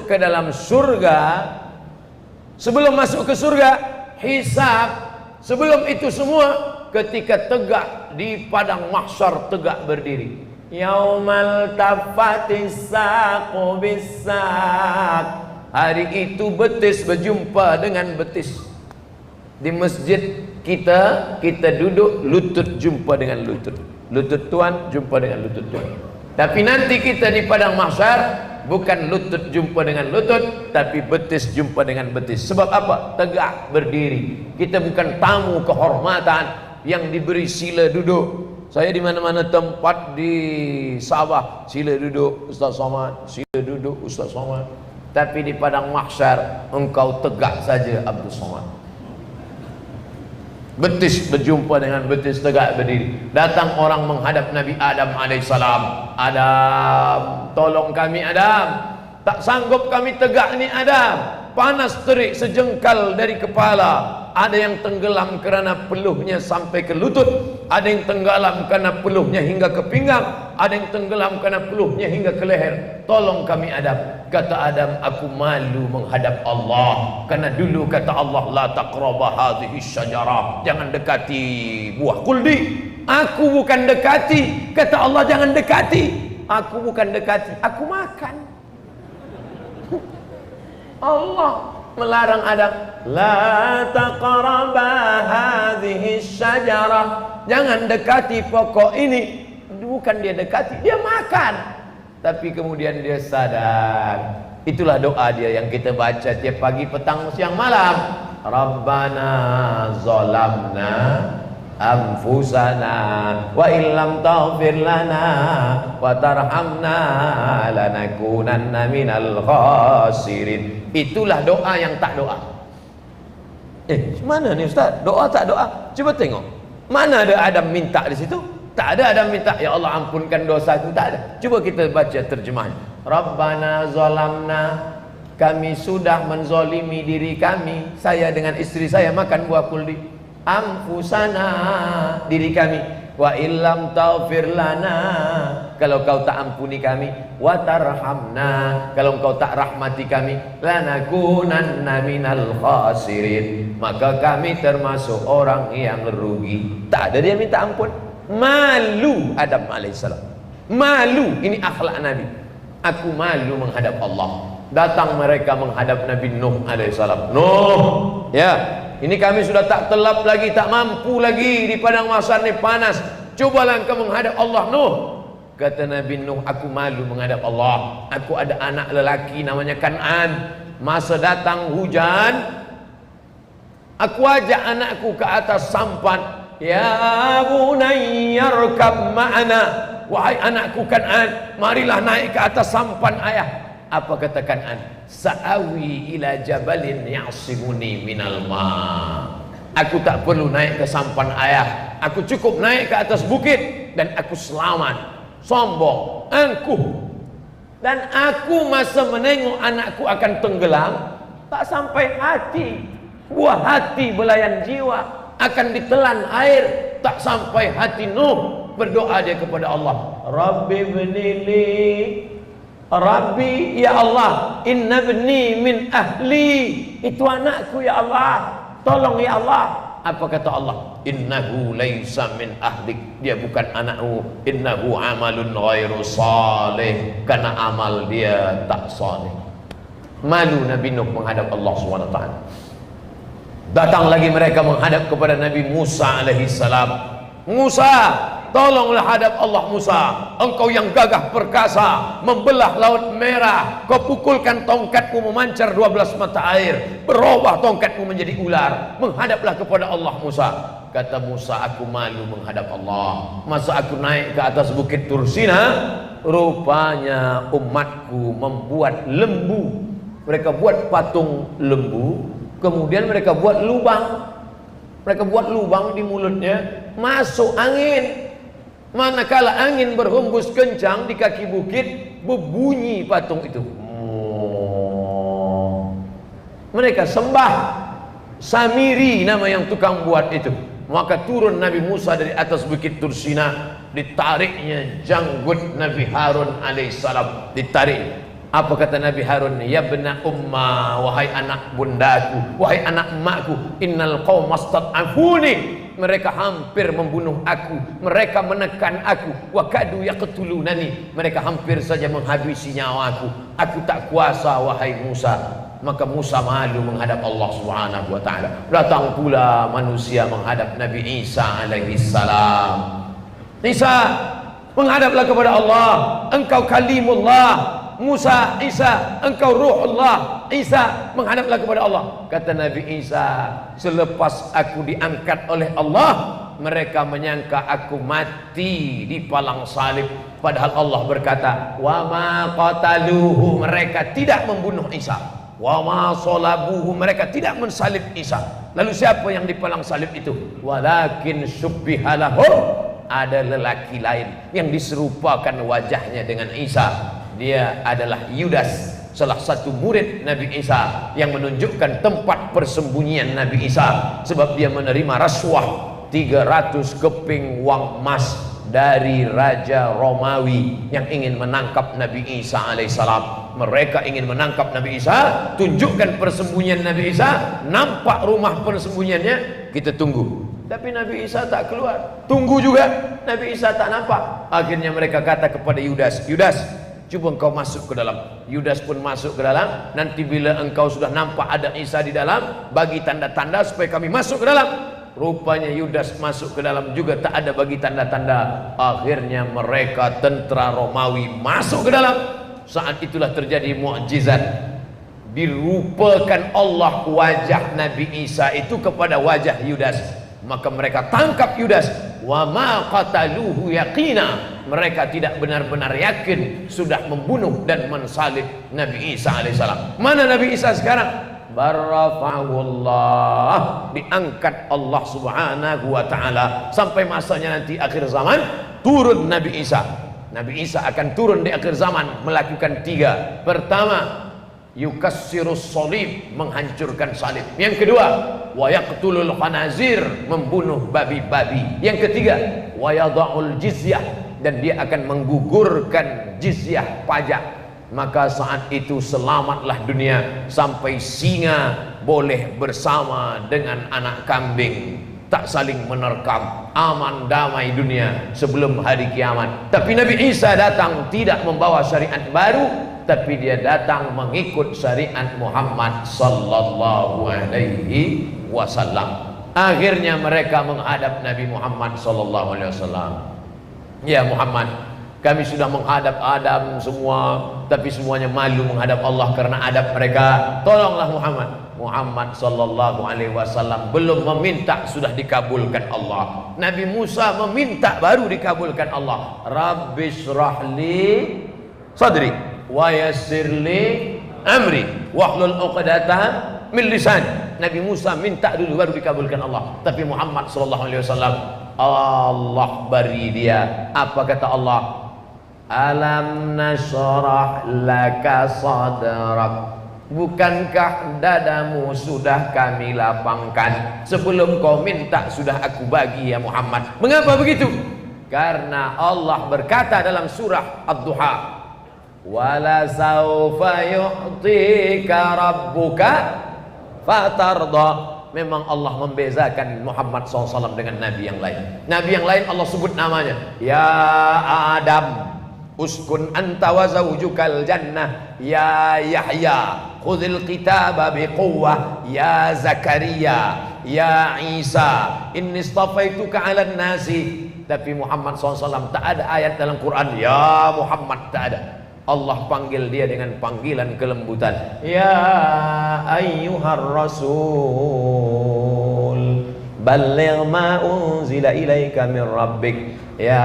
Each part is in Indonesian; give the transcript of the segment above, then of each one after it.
masuk ke dalam surga, sebelum masuk ke surga, hisab, sebelum itu semua, ketika tegak di padang mahsyar, tegak berdiri, yaumal tafatis saqu bis-saq, hari itu betis berjumpa dengan betis. Di masjid kita duduk lutut jumpa dengan lutut, lutut tuan jumpa dengan lutut tuan. Tapi nanti kita di padang mahsyar bukan lutut jumpa dengan lutut, tapi betis jumpa dengan betis. Sebab apa? Tegak berdiri. Kita bukan tamu kehormatan yang diberi sila duduk. Saya di mana-mana tempat di Sabah, sila duduk Ustaz Somad, sila duduk Ustaz Somad. Tapi di padang mahsyar engkau tegak saja Abdul Somad. Betis berjumpa dengan betis, tegak berdiri. Datang orang menghadap Nabi Adam alaihissalam. Adam, tolong kami Adam, tak sanggup kami tegak ni Adam. Panas terik sejengkal dari kepala. Ada yang tenggelam kerana peluhnya sampai ke lutut, ada yang tenggelam kerana peluhnya hingga ke pinggang, ada yang tenggelam kerana peluhnya hingga ke leher. Tolong kami Adam. Kata Adam, aku malu menghadap Allah, karena dulu kata Allah, la taqraba hadhihi syajarah, jangan dekati buah kuldi. Aku bukan dekati. Kata Allah, jangan dekati. Aku bukan dekati, aku makan. Allah melarang Adam, la taqraba hadhihi syajarah, jangan dekati pokok ini. Bukan dia dekati, dia makan. Tapi kemudian dia sadar. Itulah doa dia yang kita baca tiap pagi, petang, siang, malam. Rabbana zalamna anfusana wa illam taghfir lana wa tarhamna lanakunanna minal khasirin. Itulah doa yang tak doa. Mana ni Ustaz? Doa tak doa? Cuba tengok. Mana ada Adam minta di situ? Tak ada Adam minta, ya Allah ampunkan dosaku, tak ada. Cuba kita baca terjemahan. Rabbana zalamna, kami sudah menzolimi diri kami, saya dengan istri saya makan buah kuldi. Anfusana, diri kami. Wa illam taghfir lana, kalau kau tak ampuni kami. Wa tarhamna, kalau kau tak rahmati kami. Lanakunanna minal khasirin, maka kami termasuk orang yang rugi. Tak ada dia minta ampun. Malu Adam alaihissalam, malu. Ini akhlak Nabi. Aku malu menghadap Allah. Datang mereka menghadap Nabi Nuh alaihissalam. Nuh, ya, ini kami sudah tak telap lagi, tak mampu lagi di padang mahsyar ni panas. Cobalah engkau menghadap Allah Nuh. Kata Nabi Nuh, aku malu menghadap Allah. Aku ada anak lelaki namanya Kan'an. Masa datang hujan, aku ajak anakku ke atas sampan. Ya bunayyarkab ma'ana, wahai anakku Kan'an, marilah naik ke atas sampan ayah. Apa kata Kan'an? Sa'awi ila jabalin ya'simuni minal ma'. Aku tak perlu naik ke sampan ayah, aku cukup naik ke atas bukit dan aku selamat. Sombong, angkuh. Dan aku masa menengok anakku akan tenggelam, tak sampai hati, buah hati belayan jiwa akan ditelan air, tak sampai hati Nuh. Berdoa dia kepada Allah, Rabbi bnili, Rabbi, ya Allah, inna bni min ahli, itu anakku ya Allah, tolong ya Allah. Apa kata Allah? Innahu laisa min ahlik, dia bukan anakmu. Innahu amalun ghairu salih, karena amal dia tak saleh. Malu Nabi Nuh menghadap Allah SWT. Datang lagi mereka menghadap kepada Nabi Musa alaihissalam. Musa, tolonglah hadap Allah Musa. Engkau yang gagah perkasa, membelah laut merah. Kau pukulkan tongkatmu memancar 12 mata air, berubah tongkatmu menjadi ular. Menghadaplah kepada Allah Musa. Kata Musa, aku malu menghadap Allah. Masa aku naik ke atas bukit Tursina, rupanya umatku membuat lembu. Mereka buat patung lembu, kemudian mereka buat lubang. Mereka buat lubang di mulutnya, masuk angin. Manakala angin berhembus kencang di kaki bukit, berbunyi patung itu. Mereka sembah. Samiri nama yang tukang buat itu. Maka turun Nabi Musa dari atas bukit Tursina, ditariknya janggut Nabi Harun alaihissalam, ditarik. Apa kata Nabi Harun? Ya bena umma, wahai anak bundaku, wahai anak emakku, innal qauma stad'afuni, mereka hampir membunuh aku, mereka menekan aku, wa kadu yaqtulunani, mereka hampir saja menghabisi nyawaku, aku tak kuasa wahai Musa. Maka Musa malu menghadap Allah Subhanahu wa taala. Datang pula manusia menghadap Nabi Isa alaihi salam. Isa, menghadaplah kepada Allah, engkau kalimullah. Musa, Isa, engkau ruhullah. Isa, menghadaplah kepada Allah. Kata Nabi Isa, selepas aku diangkat oleh Allah, mereka menyangka aku mati di palang salib. Padahal Allah berkata, wa ma qataluhu, mereka tidak membunuh Isa. Wa ma salabuhu, mereka tidak mensalib Isa. Lalu siapa yang di palang salib itu? Walakin syubbiha lahum, ada lelaki lain yang diserupakan wajahnya dengan Isa. Dia adalah Yudas, salah satu murid Nabi Isa, yang menunjukkan tempat persembunyian Nabi Isa, sebab dia menerima rasuah 300 keping uang emas dari Raja Romawi yang ingin menangkap Nabi Isa alaihissalam. Mereka ingin menangkap Nabi Isa, tunjukkan persembunyian Nabi Isa, nampak rumah persembunyiannya, kita tunggu. Tapi Nabi Isa tak keluar. Tunggu juga, Nabi Isa tak nampak. Akhirnya mereka kata kepada Yudas, Yudas, coba engkau masuk ke dalam. Yudas pun masuk ke dalam. Nanti bila engkau sudah nampak ada Isa di dalam, bagi tanda-tanda supaya kami masuk ke dalam. Rupanya Yudas masuk ke dalam juga, tak ada bagi tanda-tanda. Akhirnya mereka tentera Romawi masuk ke dalam. Saat itulah terjadi mukjizat. Dirupakan Allah wajah Nabi Isa itu kepada wajah Yudas. Maka mereka tangkap Yudas. Wa ma qataluhu yaqina, mereka tidak benar-benar yakin sudah membunuh dan mensalib Nabi Isa alaihissalam. Mana Nabi Isa sekarang? Barrafa'ullah, diangkat Allah Subhanahu wa taala. Sampai masanya nanti akhir zaman, turun Nabi Isa. Nabi Isa akan turun di akhir zaman melakukan 3. Pertama, yukassirus salib, menghancurkan salib. Yang kedua, wa yaqtulul khanazir, membunuh babi-babi. Yang ketiga, wa yadha'ul jizyah, dan dia akan menggugurkan jizyah, pajak. Maka saat itu selamatlah dunia, sampai singa boleh bersama dengan anak kambing, tak saling menerkam, aman damai dunia sebelum hari kiamat. Tapi Nabi Isa datang tidak membawa syariat baru, tapi dia datang mengikut syariat Muhammad sallallahu alaihi wasallam. Akhirnya mereka menghadap Nabi Muhammad sallallahu alaihi wasallam. Ya Muhammad, kami sudah menghadap Adam semua, tapi semuanya malu menghadap Allah karena adab mereka. Tolonglah Muhammad. Muhammad sallallahu alaihi wasallam belum meminta, sudah dikabulkan Allah. Nabi Musa meminta, baru dikabulkan Allah. Rabbishrahli sadri wa yassirli amri wahlul 'uqdatam min lisani. Nabi Musa minta dulu baru dikabulkan Allah. Tapi Muhammad sallallahu alaihi wasallam, Allah beri dia. Apa kata Allah? Alam nashrah laka sadrak, bukankah dadamu sudah kami lapangkan? Sebelum kau minta sudah aku bagi ya Muhammad. Mengapa begitu? Karena Allah berkata dalam surah Ad-Duha, wala saufa yu'tika rabbuka fatarda. Memang Allah membezakan Muhammad SAW dengan Nabi yang lain. Nabi yang lain Allah sebut namanya, ya Adam uskun anta wa zawjukal jannah, ya Yahya khudhil kitaba biquwwah, ya Zakaria, ya Isa inni istafaituka 'alan nasi. Tapi Muhammad SAW tak ada ayat dalam Quran ya Muhammad, tak ada. Allah panggil dia dengan panggilan kelembutan, ya ayyuhar rasul balligh ma unzila ilaika min rabbik, ya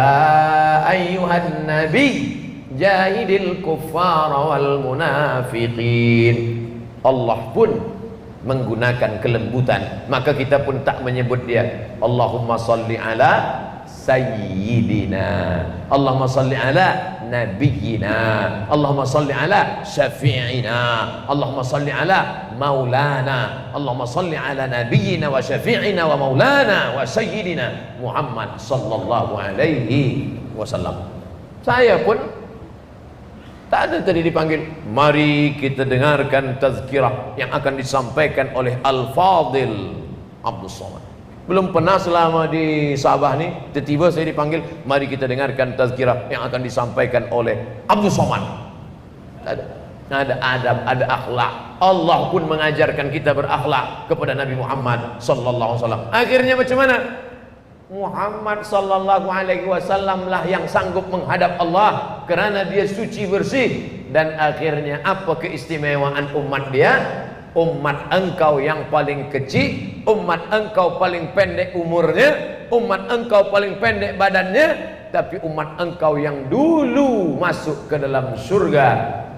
ayyuhan nabi jahidil kuffara wal munafiqin. Allah pun menggunakan kelembutan, maka kita pun tak menyebut dia Allahumma salli ala sayyidina, Allahumma salli ala nabiyyina, Allahumma salli ala syafi'ina, Allahumma salli ala maulana, Allahumma salli ala nabiyyina wa syafi'ina wa maulana wa sayyidina Muhammad sallallahu alaihi wasallam. Saya pun Tak ada tadi dipanggil, mari kita dengarkan tazkirah yang akan disampaikan oleh Al-Fadil Abdul Somad. Belum pernah selama di Sabah ni tiba-tiba saya dipanggil, mari kita dengarkan tazkirah yang akan disampaikan oleh Abdul Somad. Tak ada. Ada adab, ada akhlak. Allah pun mengajarkan kita berakhlak kepada Nabi Muhammad sallallahu alaihi wasallam. Akhirnya macam mana? Muhammad sallallahu alaihi wasallam lah yang sanggup menghadap Allah kerana dia suci bersih. Dan akhirnya apa keistimewaan umat dia? Umat engkau yang paling kecil, umat engkau paling pendek umurnya, umat engkau paling pendek badannya, tapi umat engkau yang dulu masuk ke dalam surga.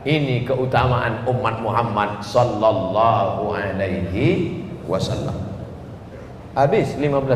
Ini keutamaan umat Muhammad sallallahu alaihi wasallam. Habis 15